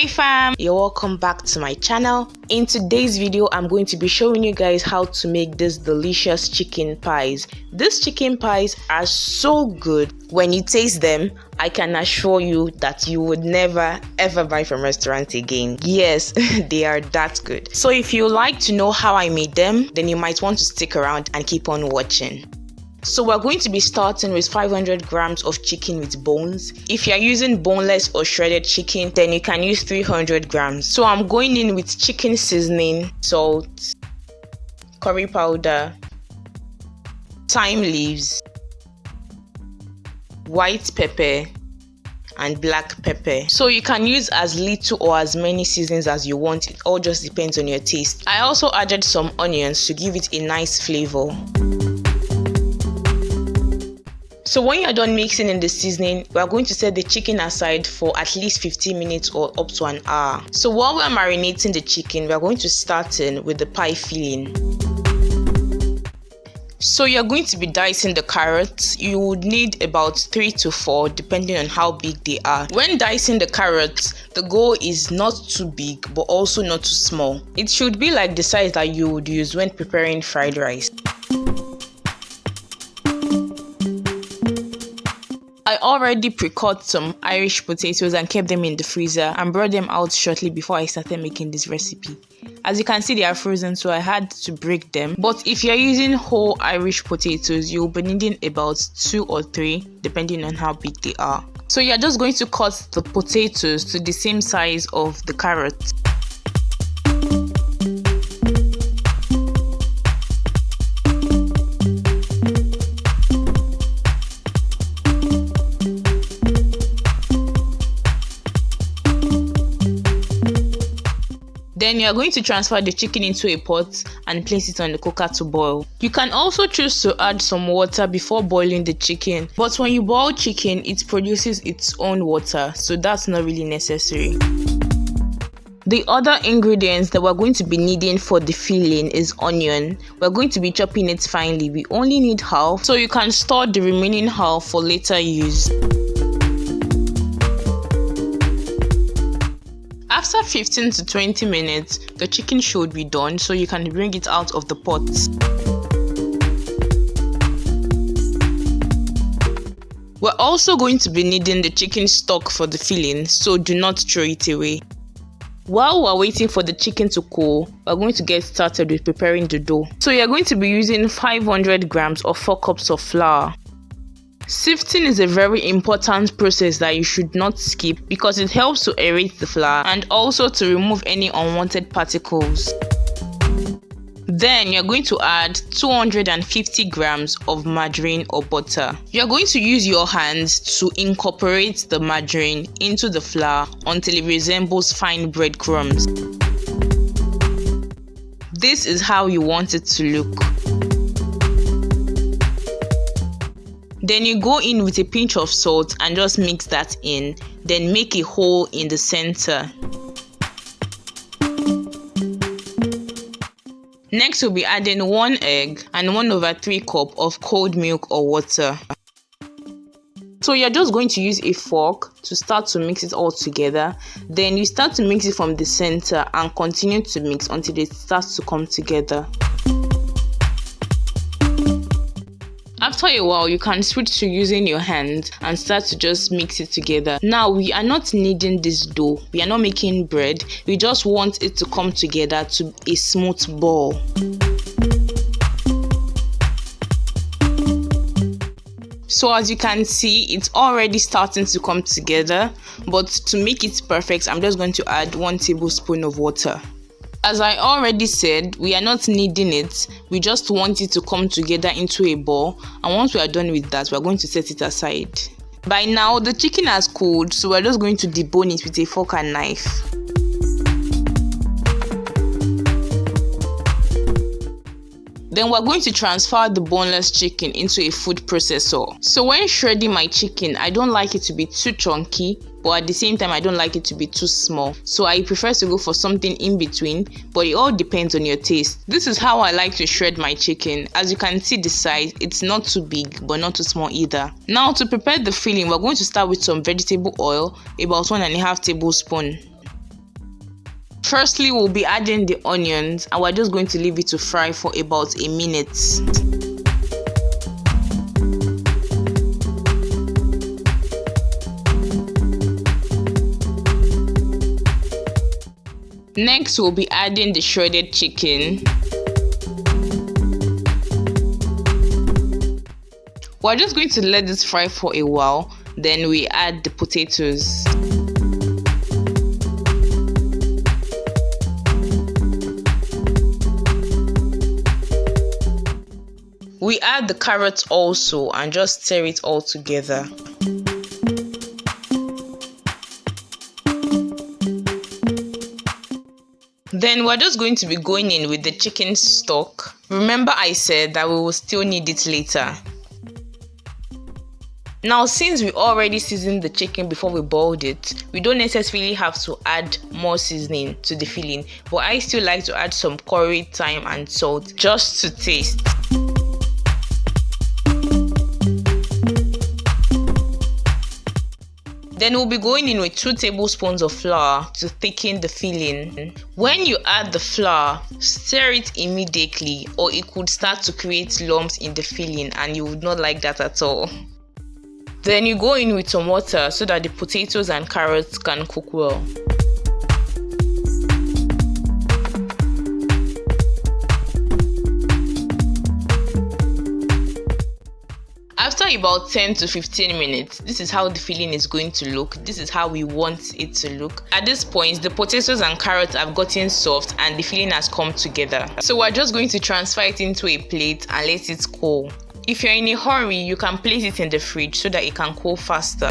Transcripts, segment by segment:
Hey fam, you're welcome back to my channel. In today's video, I'm going to be showing you guys how to make these delicious chicken pies. These chicken pies are so good. When you taste them, I can assure you that you would never ever buy from restaurants again. Yes, they are that good. So if you like to know how I made them, then you might want to stick around and keep on watching. So we're going to be starting with 500 grams of chicken with bones. If you're using boneless or shredded chicken, then you can use 300 grams. So I'm going in with chicken seasoning, salt, curry powder, thyme leaves, white pepper, and black pepper. So you can use as little or as many seasonings as you want. It all just depends on your taste. I also added some onions to give it a nice flavor. So when you're done mixing in the seasoning, we're going to set the chicken aside for at least 15 minutes or up to an hour. So while we're marinating the chicken, we're going to start in with the pie filling. So you're going to be dicing the carrots. You would need about 3 to 4 depending on how big they are. When dicing the carrots, the goal is not too big but also not too small. It should be like the size that you would use when preparing fried rice. I already pre-cut some Irish potatoes and kept them in the freezer and brought them out shortly before I started making this recipe. As you can see, they are frozen, so I had to break them. But if you're using whole Irish potatoes, you'll be needing about 2 or 3 depending on how big they are. So you're just going to cut the potatoes to the same size of the carrots. Then you are going to transfer the chicken into a pot and place it on the cooker to boil. You can also choose to add some water before boiling the chicken, but when you boil chicken, it produces its own water, so that's not really necessary. The other ingredients that we're going to be needing for the filling is onion. We're going to be chopping it finely. We only need half, so you can store the remaining half for later use. After 15 to 20 minutes, the chicken should be done, so you can bring it out of the pot. We're also going to be needing the chicken stock for the filling, so do not throw it away. While we're waiting for the chicken to cool, we're going to get started with preparing the dough. So you're going to be using 500 grams or 4 cups of flour. Sifting is a very important process that you should not skip because it helps to aerate the flour and also to remove any unwanted particles. Then you're going to add 250 grams of margarine or butter. You're going to use your hands to incorporate the margarine into the flour until it resembles fine breadcrumbs. This is how you want it to look. Then you go in with a pinch of salt and just mix that in. Then make a hole in the center. Next, we'll be adding 1 egg and 1/3 cup of cold milk or water. So you're just going to use a fork to start to mix it all together. Then you start to mix it from the center and continue to mix until it starts to come together. After a while, you can switch to using your hand and start to just mix it together. Now, we are not kneading this dough. We are not making bread. We just want it to come together to a smooth ball. So as you can see, it's already starting to come together. But to make it perfect, I'm just going to add 1 tablespoon of water. As I already said, we are not kneading it, we just want it to come together into a ball, and once we are done with that, we are going to set it aside. By now, the chicken has cooled, so we are just going to debone it with a fork and knife. Then we're going to transfer the boneless chicken into a food processor. So when shredding my chicken, I don't like it to be too chunky, but at the same time I don't like it to be too small, so I prefer to go for something in between, but it all depends on your taste. This is how I like to shred my chicken. As you can see the size, it's not too big but not too small either. Now to prepare the filling, we're going to start with some vegetable oil, about 1.5 tablespoons. Firstly, we'll be adding the onions and we're just going to leave it to fry for about a minute. Next, we'll be adding the shredded chicken. We're just going to let this fry for a while, then we add the potatoes. We add the carrots also and just stir it all together. Then we're just going to be going in with the chicken stock. Remember I said that we will still need it later. Now, since we already seasoned the chicken before we boiled it, we don't necessarily have to add more seasoning to the filling, but I still like to add some curry, thyme and salt just to taste. Then we'll be going in with 2 tablespoons of flour to thicken the filling. When you add the flour, stir it immediately or it could start to create lumps in the filling and you would not like that at all. Then you go in with some water so that the potatoes and carrots can cook well. After about 10 to 15 minutes, this is how the filling is going to look. This is how we want it to look. At this point, the potatoes and carrots have gotten soft and the filling has come together. So we're just going to transfer it into a plate and let it cool. If you're in a hurry, you can place it in the fridge so that it can cool faster.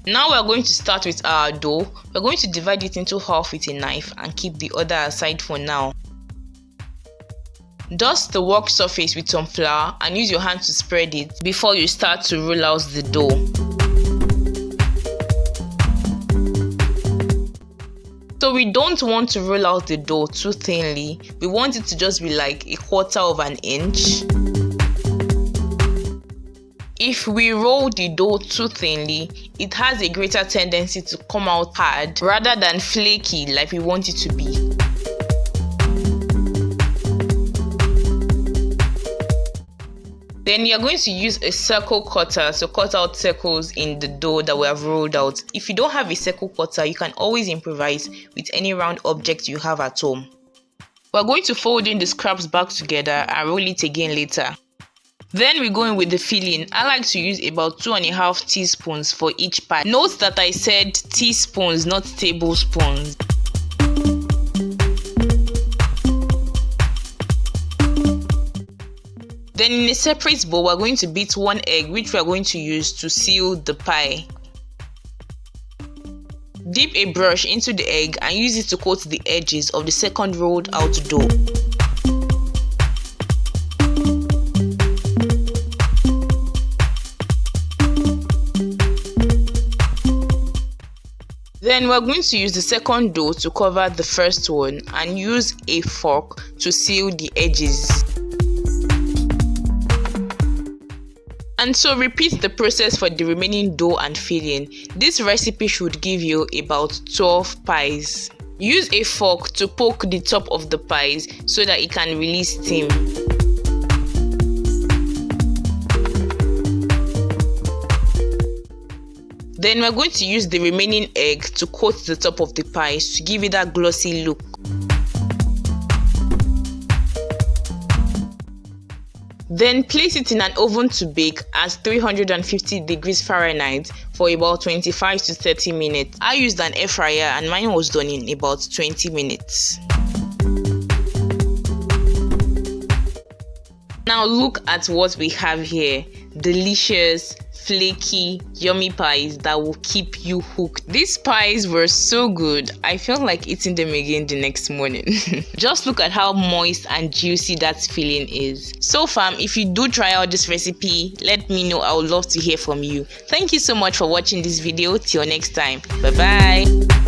Now we're going to start with our dough. We're going to divide it into half with a knife and keep the other aside for now. Dust the work surface with some flour and use your hand to spread it before you start to roll out the dough. So we don't want to roll out the dough too thinly. We want it to just be like 1/4 of an inch. If we roll the dough too thinly, it has a greater tendency to come out hard rather than flaky like we want it to be. Then you're going to use a circle cutter to cut out circles in the dough that we have rolled out. If you don't have a circle cutter, you can always improvise with any round object you have at home. We're going to fold in the scraps back together and roll it again later. Then we go in with the filling. I like to use about 2.5 teaspoons for each pie. Note that I said teaspoons, not tablespoons. Then in a separate bowl, we're going to beat 1 egg, which we are going to use to seal the pie. Dip a brush into the egg and use it to coat the edges of the second rolled out dough. Then we're going to use the second dough to cover the first one and use a fork to seal the edges. And so repeat the process for the remaining dough and filling. This recipe should give you about 12 pies. Use a fork to poke the top of the pies so that it can release steam. Then we're going to use the remaining egg to coat the top of the pies to give it that glossy look. Then place it in an oven to bake at 350 degrees Fahrenheit for about 25 to 30 minutes. I used an air fryer and mine was done in about 20 minutes. Now look at what we have here. Delicious, flaky, yummy pies that will keep you hooked. These pies were so good, I felt like eating them again the next morning. Just look at how moist and juicy that filling is. So fam, if you do try out this recipe, let me know. I would love to hear from you. Thank you so much for watching this video. Till next time, bye bye.